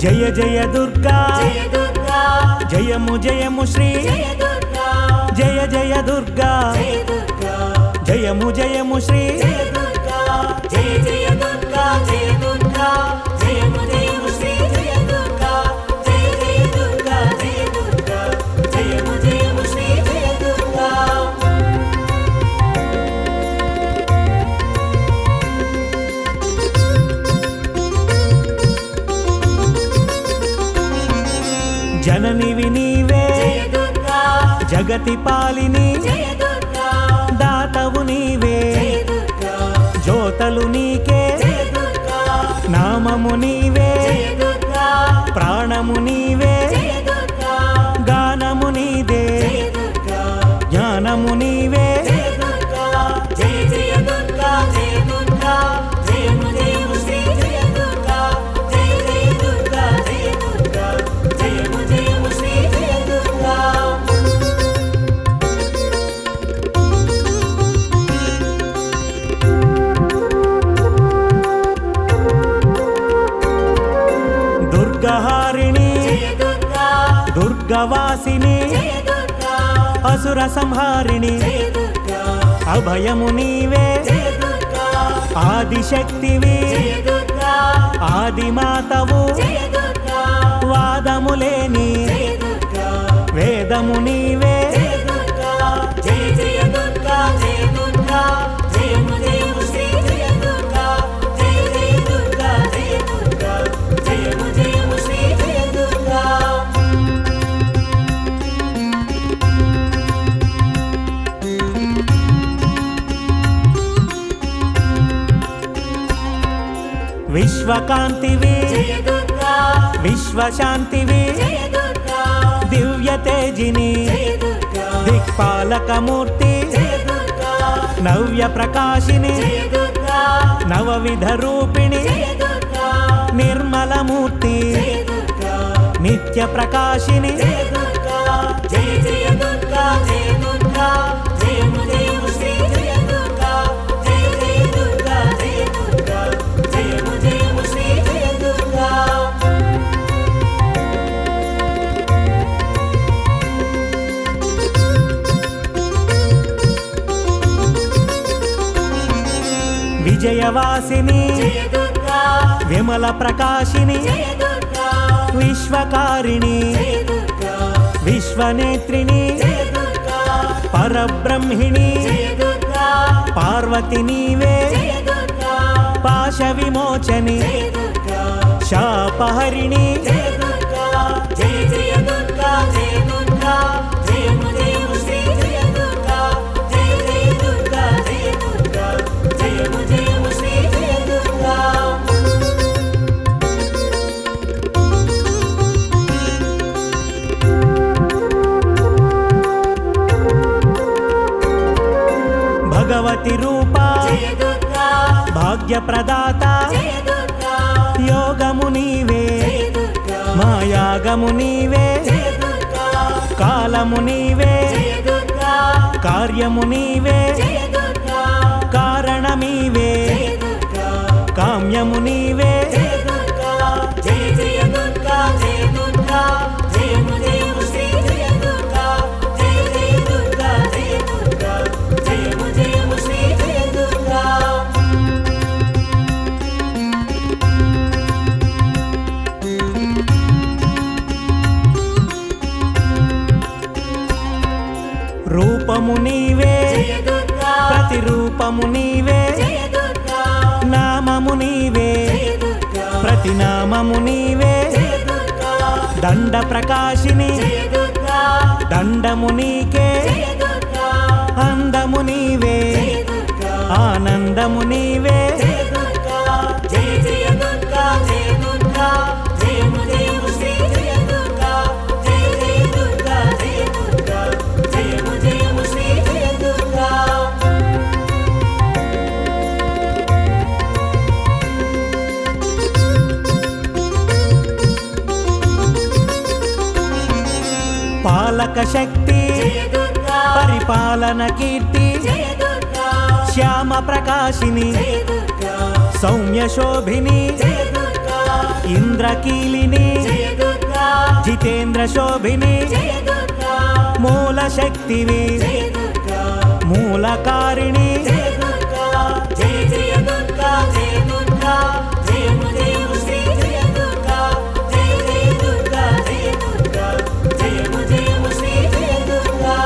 జయ జయ దుర్గా జయము జయము శ్రీ జయ జయ దుర్గా జయము జయము శ్రీ జయ జయ దుర్గా జయ దుర్గా జయము జయము శ్రీ జయ దుర్గా జయ జయ దుర్గా జయ దుర్గా జయము జయము శ్రీ జయ దుర్గా. జననివి నీవే జయ దుర్గా జగతి పాలిని జయ దుర్గా దాతవు నీవే జయ దుర్గా జ్యోతలు నీకే జయ దుర్గా నామము నీవే జయ దుర్గా ప్రాణము నీవే జయ దుర్గా గానము నీదే జయ దుర్గా జ్ఞానము నీవే జయ దుర్గా జయ జయ దుర్గా జయ దుర్గా జయము జయము శ్రీ జయ దుర్గా జయ జయ దుర్గా జయ దుర్గా జయము జయము శ్రీ జయ దుర్గా. దుర్గహారిణి జయ దుర్గా దుర్గవాసిని జయ దుర్గా అసుర సంహారిణి జయ దుర్గా అభయము నీవే జయ దుర్గా ఆదిశక్తివి జయ దుర్గా ఆదిమాతవు జయ దుర్గా వాదము లేని జయ దుర్గా వేదము నీవే జయ దుర్గా జయ జయ దుర్గా జయ దుర్గా జయము జయము శ్రీ జయ దుర్గా జయ జయ దుర్గా జయ దుర్గా జయము జయము శ్రీ జయ దుర్గా. విశ్వకాంతివి జయ దుర్గా విశ్వశాంతివి జయ దుర్గా దివ్య తేజిని జయ దుర్గా దిక్పాలకమూర్తి జయ దుర్గా నవ్య ప్రకాశిని జయ దుర్గా నవవిధ రూపిణి జయ దుర్గా నిర్మలమూర్తి జయ దుర్గా నిత్య ప్రకాశిని జయ దుర్గా జయ జయ దుర్గా జయ దుర్గా జయము జయము శ్రీ జయ దుర్గా జయ జయ దుర్గా జయ దుర్గా జయము జయము శ్రీ జయ దుర్గా. విజయవాసిని జయ దుర్గా విమల ప్రకాశిని జయ దుర్గా విశ్వకారిణి జయ దుర్గా విశ్వనేత్రిని జయ దుర్గా పరబ్రహ్మిణి జయ దుర్గా పార్వతి నీవే జయ దుర్గా పాశ విమోచని జయ దుర్గా శాపహరిణి జయ దుర్గా జయ జయ దుర్గా జయ దుర్గా జయము జయము శ్రీ జయ దుర్గా జయ జయ దుర్గా జయ దుర్గా జయము జయము శ్రీ జయ దుర్గా. భగవతి రూప జయ దుర్గా భాగ్యప్రదాత జయ దుర్గా యోగము నీవే జయ దుర్గా మాయాగము నీవే జయ దుర్గా కాలము నీవే జయ దుర్గా కార్యము నీవే జయ దుర్గా కారణమీవే జయ దుర్గా కామ్యము నీవే జయ దుర్గా జయ జయ దుర్గా జయ దుర్గా జయము జయము శ్రీ జయ దుర్గా జయ జయ దుర్గా జయ దుర్గా జయము జయము శ్రీ జయ దుర్గా. రూపము నీవే జయ దుర్గా ప్రతిరూపము నీవే జయ దుర్గా నామము నీవే జయ దుర్గా ప్రతినామము నీవే జయ దుర్గా దండ ప్రకాశిని జయ దుర్గా దండము నీకే జయ దుర్గా అందము నీవే జయ దుర్గా ఆనందము నీవే జయ దుర్గా జయ జయ దుర్గా జయ దుర్గా జయము జయము శ్రీ జయ దుర్గా జయ జయ దుర్గా జయ దుర్గా జయము జయము శ్రీ జయ దుర్గా. పాలక శక్తి జయ దుర్గా పరిపాలన కీర్తి జయ దుర్గా శ్యామ ప్రకాశిని జయ దుర్గా సౌమ్య శోభిని జయ దుర్గా ఇంద్రకీలిని జయ దుర్గా జితేంద్ర శోభిని జయ దుర్గా మూల శక్తివి జయ దుర్గా మూలకారిణి జయ దుర్గా జయ జయ దుర్గా జయ దుర్గా జయము జయము శ్రీ జయ దుర్గా జయ జయ దుర్గా జయ దుర్గా జయము జయము శ్రీ జయ దుర్గా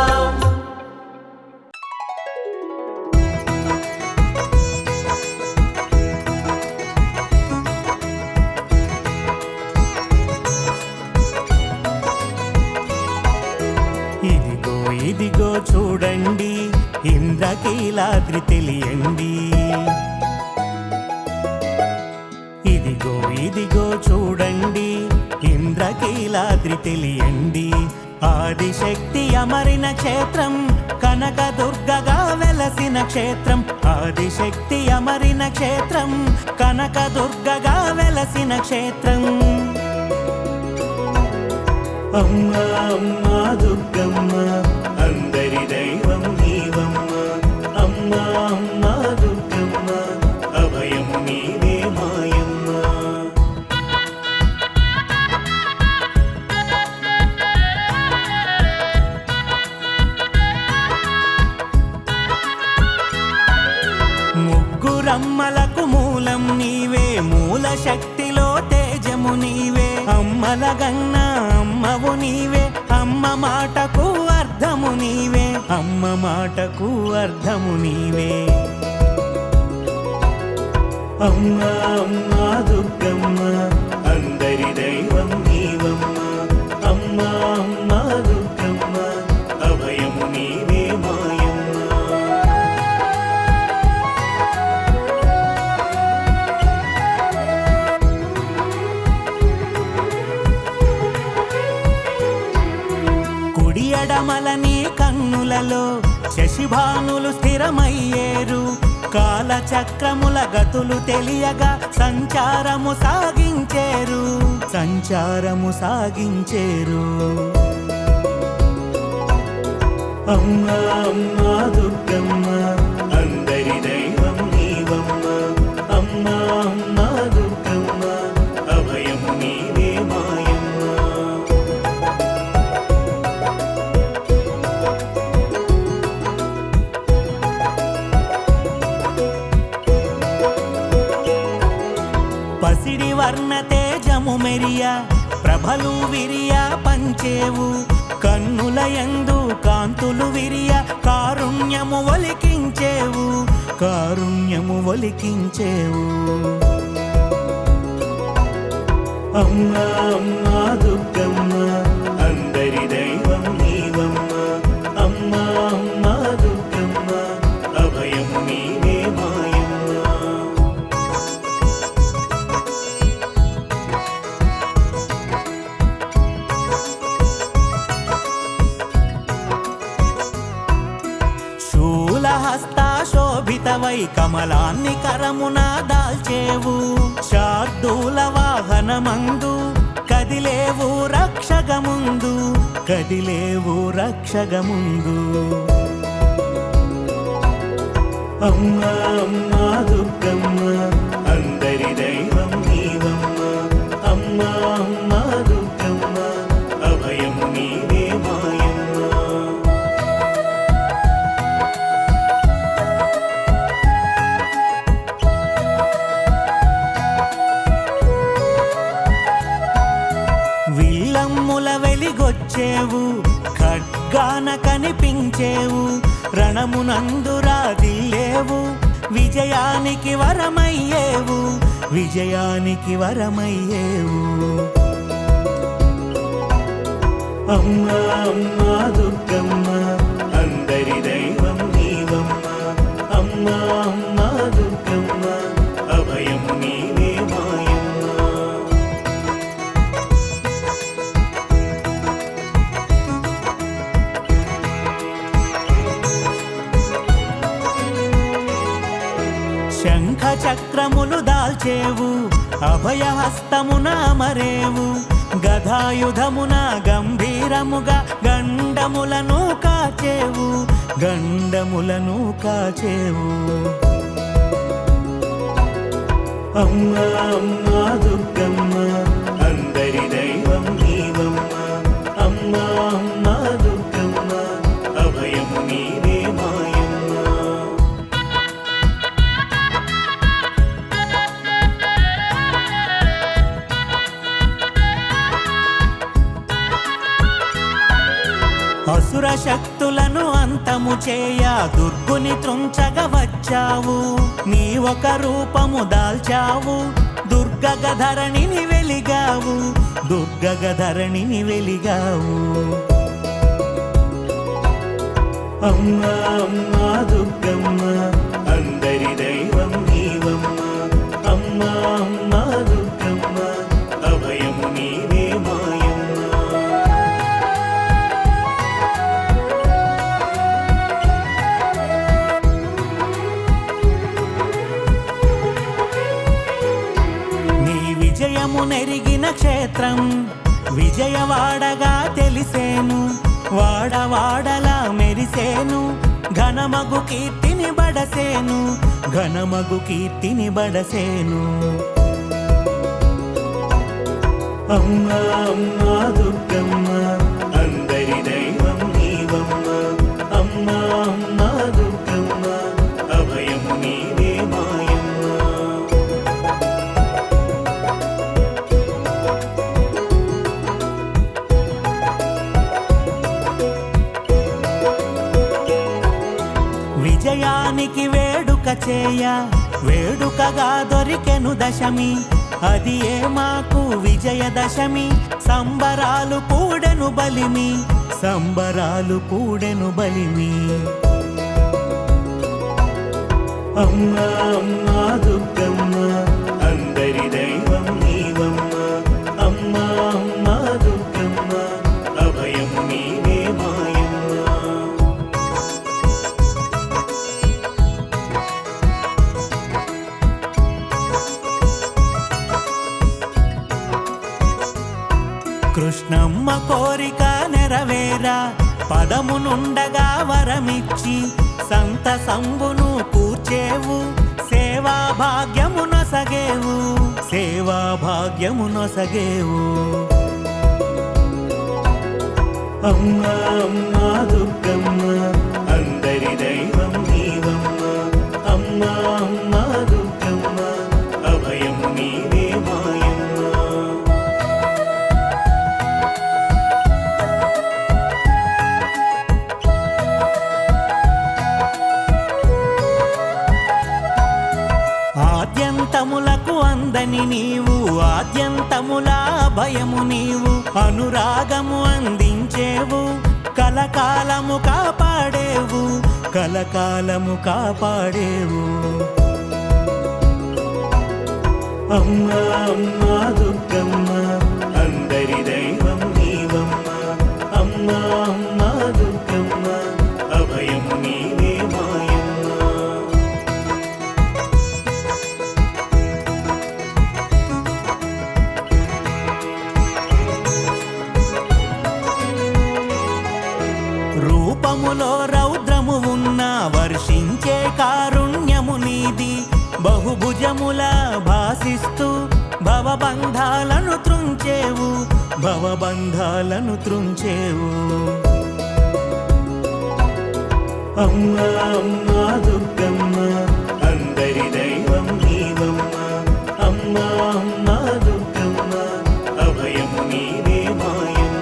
ఇదిగో ఇదిగో చూడండి ఇంద్రకీలాద్రి తెలియండి ఇదిగో ఇదిగో చూడండి ఇంద్రకీలాద్రి తెలియండి ఆదిశక్తి అమరిన క్షేత్రం కనకదుర్గగా వెలసిన క్షేత్రం ఆదిశక్తి అమరిన క్షేత్రం కనకదుర్గగా వెలసిన క్షేత్రం అమ్మా అమ్మా దుర్గమ్మ అందరి దైవం నీవమ్మ అమ్మా అమ్మా దుర్గమ్మ అభయము నీవే మాయమ్మ ముగ్గురమ్మలకు మూలం నీవే మూల శక్తిలో తేజము నీవే అమ్మల గన్న అమ్మవు నీవే అమ్మ మాటకు అర్థము నీవే అమ్మ మాటకు అర్థము నీవే అమ్మా అమ్మా దుర్గమ్మ అందరి దైవం నీవమ్మ అమ్మా అమ్మా దుర్గమ్మ అభయము నీవే మాయమ్మ కుడి ఎడమలని కన్నులలో శశిభానులు స్థిరమయ్యేరు కాలచక్రముల గతులు తెలియగా సంచారము సాగించేరు అమ్మా అమ్మా దుర్గమ్మ అందరి దైవం నీవమ్మ అమ్మా అమ్మా దుర్గమ్మ అభయము నీవే మాయమ్మ పసిడి వర్ణ తేజము మెరియ ప్రభలు విరియ పంచేవు కన్నుల యందు కాంతులు విరియ కారుణ్యము ఒలికించేవు అమ్మా అమ్మా దుర్గమ్మ అందరి దైవం నీవమ్మ అమ్మా అమ్మా దుర్గమ్మ అభయము నీవే మాయమ్మ శూలహస్తా శోభితవై కమలాన్ని కరమున దాల్చేవు శార్దూల వాహనమందు కదిలేవు రక్షగముందు అమ్మా అమ్మా దుర్గమ్మ అందరి దైవం నీవమ్మ అమ్మా అమ్మా దుర్గమ్మ అభయము నీవే మాయమ్మ విల్లమ్ముల వెలిగొచ్చేవు ఖడ్గాన కనిపించేవు రణమునందురాదిల్లేవు విజయానికి వరమయ్యేవు అమ్మా అమ్మా దుర్గమ్మ అందరి దైవం నీవమ్మ అమ్మా అమ్మా దుర్గమ్మ అభయము నీవే మాయమ్మ శంఖ చక్రములు దాల్చేవు అభయహస్తమున అమరేవు గదాయుధమున గంభీరముగా గండములను కాచేవు అమ్మా అమ్మా దుర్గమ్మ అమ్మా అమ్మా దుర్గమ్మ అభయము నీవే మాయమ్మ. అసుర శక్తులను అంతము చేయ దుర్గుని త్రుంచగ వచ్చావు. నీ ఒక రూపము దాల్చావు, దుర్గగధరణిని వెలిగావు, దుర్గగధరణిని వెలిగావు. అమ్మా అమ్మా దుర్గమ్మ అందరి దైవం నీవమ్మ. అమ్మా అమ్మా దుర్గమ్మ అభయము నీవే మాయమ్మ. విజయము నెరిగిన క్షేత్రం విజయవాడగా తెలిసేను. వాడవాడలా మెరిసేను, ఘనమగు కీర్తిని బడసేను, ఘనమగు కీర్తిని బడసేను. అమ్మా అమ్మా దుర్గమ్మ అందరి దైవం నీవమ్మ. అమ్మా అమ్మా దుర్గమ్మ అభయము నీవే మాయమ్మ. విజయానికి వేడుక చేయ వేడుకగా దొరికెను దశమి. అది ఏ మాకు విజయదశమి. సంబరాలు కూడెను బలిమి, సంబరాలు కూడెను బలిమి. అమ్మా అమ్మా దుర్గమ్మ అందరి దైవం నీవమ్మ. అమ్మా అమ్మా దుర్గమ్మ అభయము నీవే మాయమ్మ. కృష్ణమ్మ కోరిక నెరవేరా పదమునుండగా వరమిచ్చి సంతసంబును కూర్చేవు. సేవా భాగ్యము నొసగేవు, సేవా భాగ్యము నొసగేవు. అమ్మా అమ్మా దుర్గమ్మ అందరి దైవం నీవమ్మ. అమ్మా అమ్మా దుర్గమ్మ అభయము నీవే మాయమ్మ. ఆద్యంతములకు అందని నీవు, ఆద్యంతముల భయము నీవు. అనురాగము అందించేవు, కలకాలము కాపాడేవు, కలకాలము కాపాడేవు. అమ్మా అమ్మా దుర్గమ్మ అందరి దైవం నీవమ్మ. అమ్మా అమ్మా దుర్గమ్మ అభయము నీవే మాయమ్మ. రూపములో రౌద్రము ఉన్న వర్షించే కారుణ్యము నీది. బహుభుజముల భాసిస్తూ భవబంధాలను త్రుంచేవు, భవబంధాలను త్రుంచేవు. అమ్మా అమ్మా దుర్గమ్మ అందరి దైవం నీవమ్మ. అమ్మా అమ్మా దుర్గమ్మ అభయము నీవే మాయమ్మ.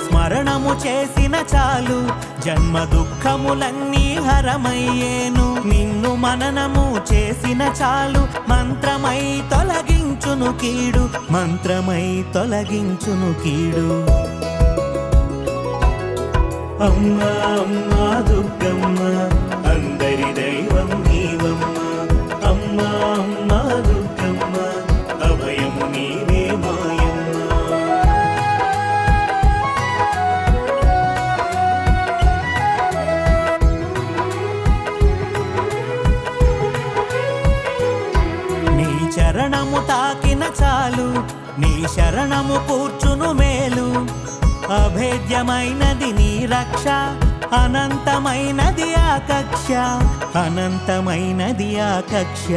స్మరణము చేసిన చాలు జన్మ దుఃఖములన్నీ హరమయ్యేను. నిన్ను మననము చేసిన చాలు మంత్రమై తొలగించును కీడు, మంత్రమై తొలగించును కీడు. అమ్మా అమ్మా దుర్గమ్మ అందరి దైవం నీవమ్మ. అమ్మా అమ్మా దుర్గమ్మ అభయము నీవే మాయమ్మ. చరణము తాకిన చాలు నీ శరణము కూర్చును మేలు. అభేద్యమైనది నీ రక్ష, అనంతమైనది ఆ కక్ష, అనంతమైనది ఆ కక్ష.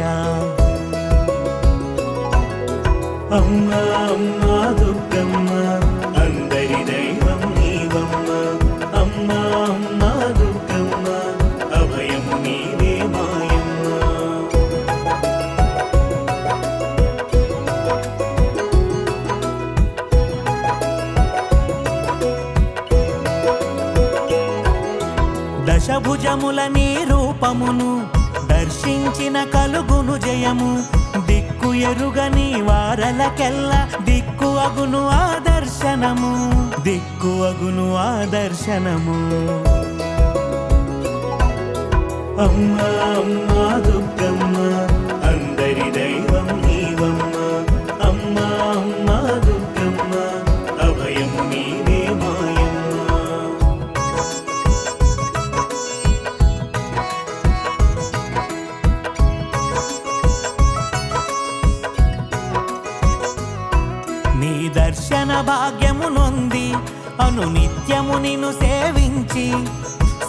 అమ్మా అమ్మా దుర్గమ్మ అందరి దైవం నీవమ్మ. అమ్మా అమ్మా దుర్గమ్మ అభయం నీవే మాయమ్మ. దశభుజముల నీ రూపమును దర్శించిన కలుగును జయము. దిక్కు ఎరుగని వారలకెల్లా దిక్కు అగును ఆ దర్శనము, దిక్కు అగును ఆ దర్శనము. అమ్మా అమ్మా దుర్గమ్మ అందరి దైవం నీవమ్మ. అమ్మా అమ్మా దుర్గమ్మ అభయం నీవే మాయమ్మ. నీ దర్శన భాగ్యము నొంది అనునిత్యము నిన్ను సేవించి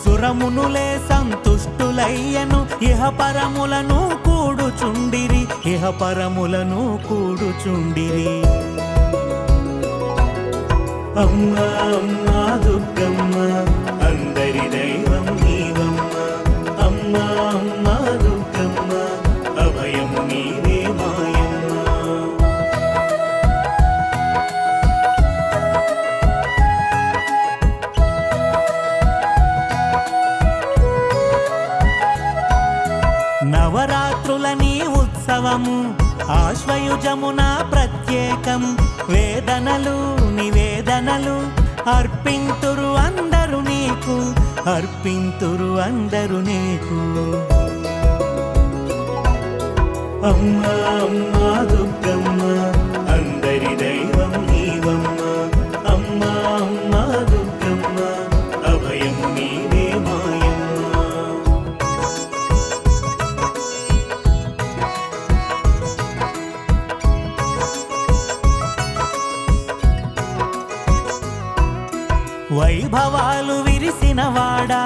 సురమునులే సంతుష్టులయ్యను. ఇహ పరములను కూడుచుండిరి, ఇహ పరములను కూడుచుండిరి. అమ్మా అమ్మా దుర్గమ్మ అందరి దైవం నీవమ్మ. అమ్మా అమ్మా దుర్గమ్మ అభయం నీవే మాయమ్మ. నవరాత్రుల నీ ఉత్సవము ఆశ్వయుజమున ప్రత్యేకం. వేదనలు నివేదనలు అర్పింతురు అందరు నీకు, అర్పింతురు అందరు నీకు. అమ్మా అమ్మా దుర్గమ్మ అందరి దైవం నీవమ్మ. అమ్మా అమ్మా దుర్గమ్మ అభయం నీవే మాయమ్మ. వైభవాలు విరిసిన వాడా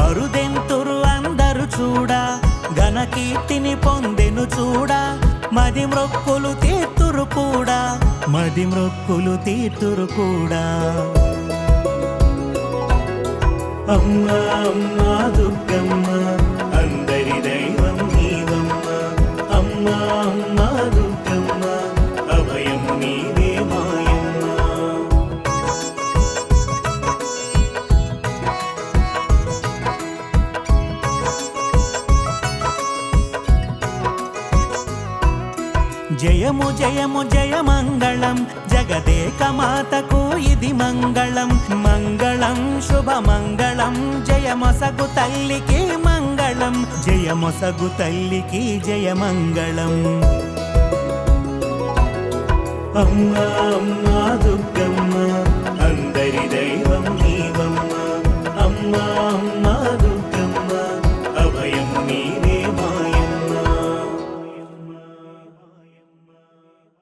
అరుదెంతురు అందరు చూడా. ఘనకీర్తిని పొందెను చూడా, మది మ్రొక్కులు తీర్తురు కూడా, మది మ్రొక్కులు తీర్తురు కూడా. అమ్మా అమ్మా దుర్గమ్మ అందరి దైవం నీవమ్మ. అమ్మా అమ్మా దుర్గమ్మ అభయం నీవే మాయమ్మ. జయము జయము జయ మంగళం జగదేక మాతకు ఇది మంగళం. మంగళం శుభ మంగళం జయమొసగు తల్లికి మంగళం, జయమొసగు తల్లికి జయ మంగళం. అమ్మా అమ్మా